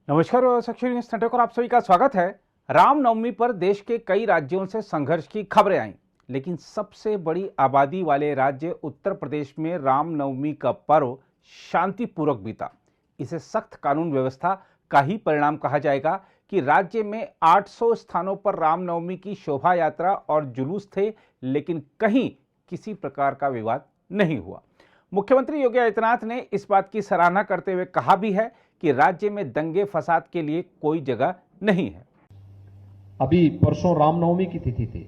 नमस्कार साक्षी news network और आप सभी का स्वागत है। रामनवमी पर देश के कई राज्यों से संघर्ष की खबरें आई, लेकिन सबसे बड़ी आबादी वाले राज्य उत्तर प्रदेश में रामनवमी का पर्व शांतिपूर्वक बीता। इसे सख्त कानून व्यवस्था का ही परिणाम कहा जाएगा कि राज्य में 800 स्थानों पर रामनवमी की शोभा यात्रा और जुलूस थे, लेकिन कहीं किसी प्रकार का विवाद नहीं हुआ। मुख्यमंत्री योगी आदित्यनाथ ने इस बात की सराहना करते हुए कहा भी है कि राज्य में दंगे फसाद के लिए कोई जगह नहीं है। अभी परसों रामनवमी की तिथि थी।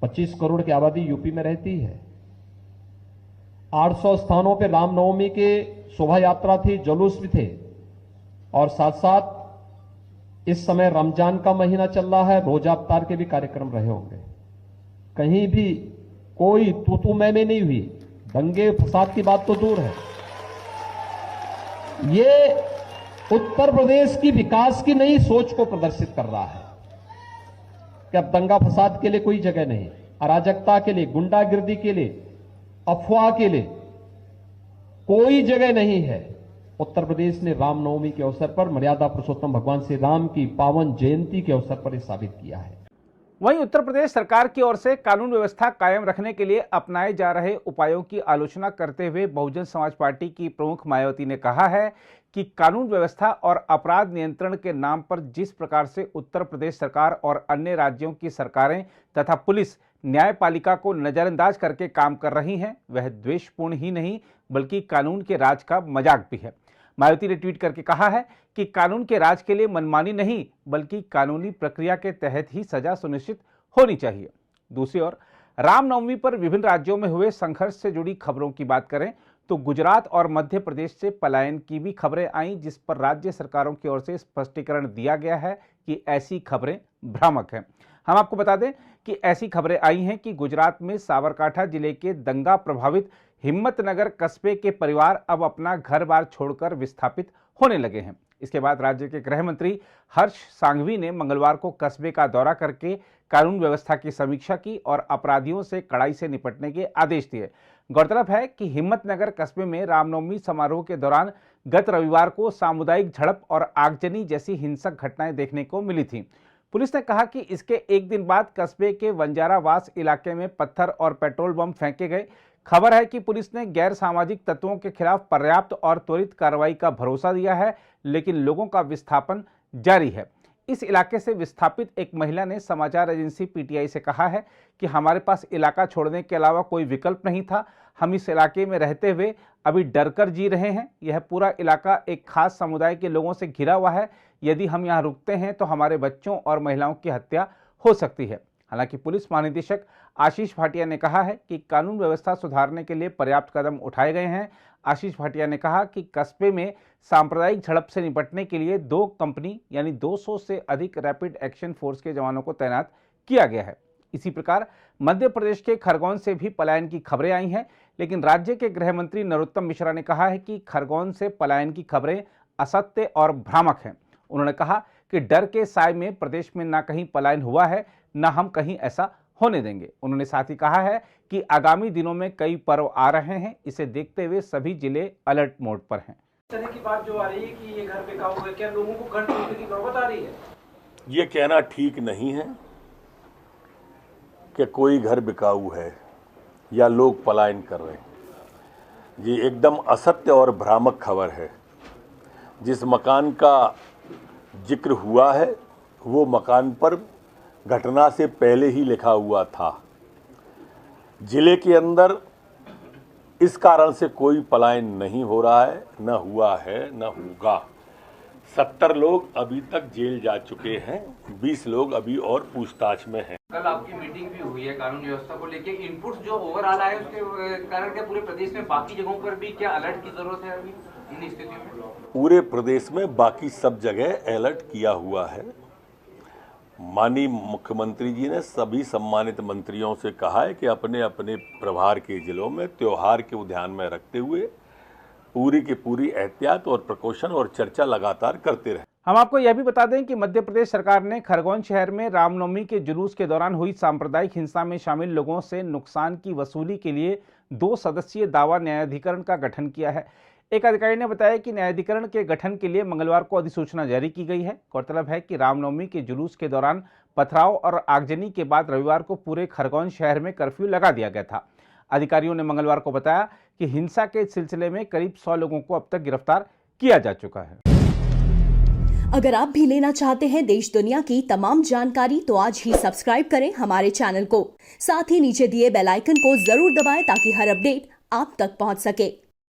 25 करोड़ की आबादी यूपी में रहती है। 800 स्थानों पे रामनवमी के शोभा यात्रा थी, जुलूस भी थे, और साथ साथ इस समय रमजान का महीना चल रहा है, रोजा अफ्तार के भी कार्यक्रम रहे होंगे। कहीं भी कोई तू मैं नहीं हुई। दंगे फसाद की बात तो दूर है। ये उत्तर प्रदेश की विकास की नई सोच को प्रदर्शित कर रहा है कि अब दंगा फसाद के लिए कोई जगह नहीं, अराजकता के लिए, गुंडागिर्दी के लिए, अफवाह के लिए कोई जगह नहीं है। उत्तर प्रदेश ने रामनवमी के अवसर पर मर्यादा पुरुषोत्तम भगवान श्री राम की पावन जयंती के अवसर पर यह साबित किया है। वहीं उत्तर प्रदेश सरकार की ओर से कानून व्यवस्था कायम रखने के लिए अपनाए जा रहे उपायों की आलोचना करते हुए बहुजन समाज पार्टी की प्रमुख मायावती ने कहा है कि कानून व्यवस्था और अपराध नियंत्रण के नाम पर जिस प्रकार से उत्तर प्रदेश सरकार और अन्य राज्यों की सरकारें तथा पुलिस न्यायपालिका को नजरअंदाज करके काम कर रही हैं, वह द्वेषपूर्ण ही नहीं बल्कि कानून के राज का मजाक भी है। मायावती ने ट्वीट करके कहा है कि कानून के राज के लिए मनमानी नहीं बल्कि कानूनी प्रक्रिया के तहत ही सजा सुनिश्चित होनी चाहिए। दूसरी ओर रामनवमी पर विभिन्न राज्यों में हुए संघर्ष से जुड़ी खबरों की बात करें तो गुजरात और मध्य प्रदेश से पलायन की भी खबरें आईं, जिस पर राज्य सरकारों की ओर से स्पष्टीकरण दिया गया है कि ऐसी खबरें भ्रामक हैं। हम आपको बता दें कि ऐसी खबरें आई हैं कि गुजरात में साबरकांठा जिले के दंगा प्रभावित हिम्मतनगर कस्बे के परिवार अब अपना घर बार छोड़कर विस्थापित होने लगे हैं। इसके बाद राज्य के गृह मंत्री हर्ष सांघवी ने मंगलवार को कस्बे का दौरा करके कानून व्यवस्था की समीक्षा की और अपराधियों से कड़ाई से निपटने के आदेश दिए। गौरतलब है कि हिम्मतनगर कस्बे में रामनवमी समारोह के दौरान गत रविवार को सामुदायिक झड़प और आगजनी जैसी हिंसक घटनाएं देखने को मिली थी। पुलिस ने कहा कि इसके एक दिन बाद कस्बे के वंजारावास इलाके में पत्थर और पेट्रोल बम फेंके गए। खबर है कि पुलिस ने गैर सामाजिक तत्वों के खिलाफ पर्याप्त और त्वरित कार्रवाई का भरोसा दिया है, लेकिन लोगों का विस्थापन जारी है। इस इलाके से विस्थापित एक महिला ने समाचार एजेंसी पीटीआई से कहा है कि हमारे पास इलाका छोड़ने के अलावा कोई विकल्प नहीं था। हम इस इलाके में रहते हुए अभी डर कर जी रहे हैं। यह पूरा इलाका एक खास समुदाय के लोगों से घिरा हुआ है। यदि हम यहाँ रुकते हैं तो हमारे बच्चों और महिलाओं की हत्या हो सकती है। हालांकि पुलिस महानिदेशक आशीष भाटिया ने कहा है कि कानून व्यवस्था सुधारने के लिए पर्याप्त कदम उठाए गए हैं। आशीष भाटिया ने कहा कि कस्बे में सांप्रदायिक झड़प से निपटने के लिए 2 कंपनी यानी 200 से अधिक रैपिड एक्शन फोर्स के जवानों को तैनात किया गया है। इसी प्रकार मध्य प्रदेश के खरगोन से भी पलायन की खबरें आई हैं, लेकिन राज्य के गृह मंत्री नरोत्तम मिश्रा ने कहा है कि खरगोन से पलायन की खबरें असत्य और भ्रामक हैं। उन्होंने कहा कि डर के साए में प्रदेश में ना कहीं पलायन हुआ है, ना हम कहीं ऐसा होने देंगे। उन्होंने साथ ही कहा है कि आगामी दिनों में कई पर्व आ रहे हैं, इसे देखते हुए सभी जिले अलर्ट मोड पर हैं। तरह की बात जो आ रही है कि ये घर बिकाऊ है, क्या लोगों को घर छोड़ने की नौबत आ रही है? ये कहना ठीक नहीं है कि कोई घर बिकाऊ है या लोग पलायन कर रहे हैं। ये एकदम असत्य और भ्रामक खबर है। जिस मकान का जिक्र हुआ है वो मकान पर घटना से पहले ही लिखा हुआ था। जिले के अंदर इस कारण से कोई पलायन नहीं हो रहा है, न हुआ है, न होगा। 70 लोग अभी तक जेल जा चुके हैं, 20 लोग अभी और पूछताछ में हैं। कल आपकी मीटिंग भी हुई है कानून व्यवस्था को लेके, इनपुट्स जो ओवरऑल आए उसके कारण क्या पूरे प्रदेश में बाकी जगहों पर भी क्या अलर्ट की जरूरत है अभी इन स्थितियों में? पूरे प्रदेश में बाकी सब जगह अलर्ट किया हुआ है। माननीय मुख्यमंत्री जी ने सभी सम्मानित मंत्रियों से कहा है कि अपने अपने प्रभार के जिलों में त्योहार को ध्यान में रखते हुए पूरी की पूरी एहतियात और प्रिकॉशन और चर्चा लगातार करते रहे। हम आपको यह भी बता दें कि मध्य प्रदेश सरकार ने खरगोन शहर में रामनवमी के जुलूस के दौरान हुई सांप्रदायिक हिंसा में शामिल लोगों से नुकसान की वसूली के लिए 2 सदस्यीय दावा न्यायाधिकरण का गठन किया है। एक अधिकारी ने बताया कि न्यायाधिकरण के गठन के लिए मंगलवार को अधिसूचना जारी की गई है। गौरतलब है कि रामनवमी के जुलूस के दौरान पथराव और आगजनी के बाद रविवार को पूरे खरगोन शहर में कर्फ्यू लगा दिया गया था। अधिकारियों ने मंगलवार को बताया कि हिंसा के सिलसिले में करीब 100 लोगों को अब तक गिरफ्तार किया जा चुका है। अगर आप भी लेना चाहते हैं देश दुनिया की तमाम जानकारी तो आज ही सब्सक्राइब करें हमारे चैनल को। साथ ही नीचे दिए बेल आइकन को जरूर दबाएं ताकि हर अपडेट आप तक पहुंच सके।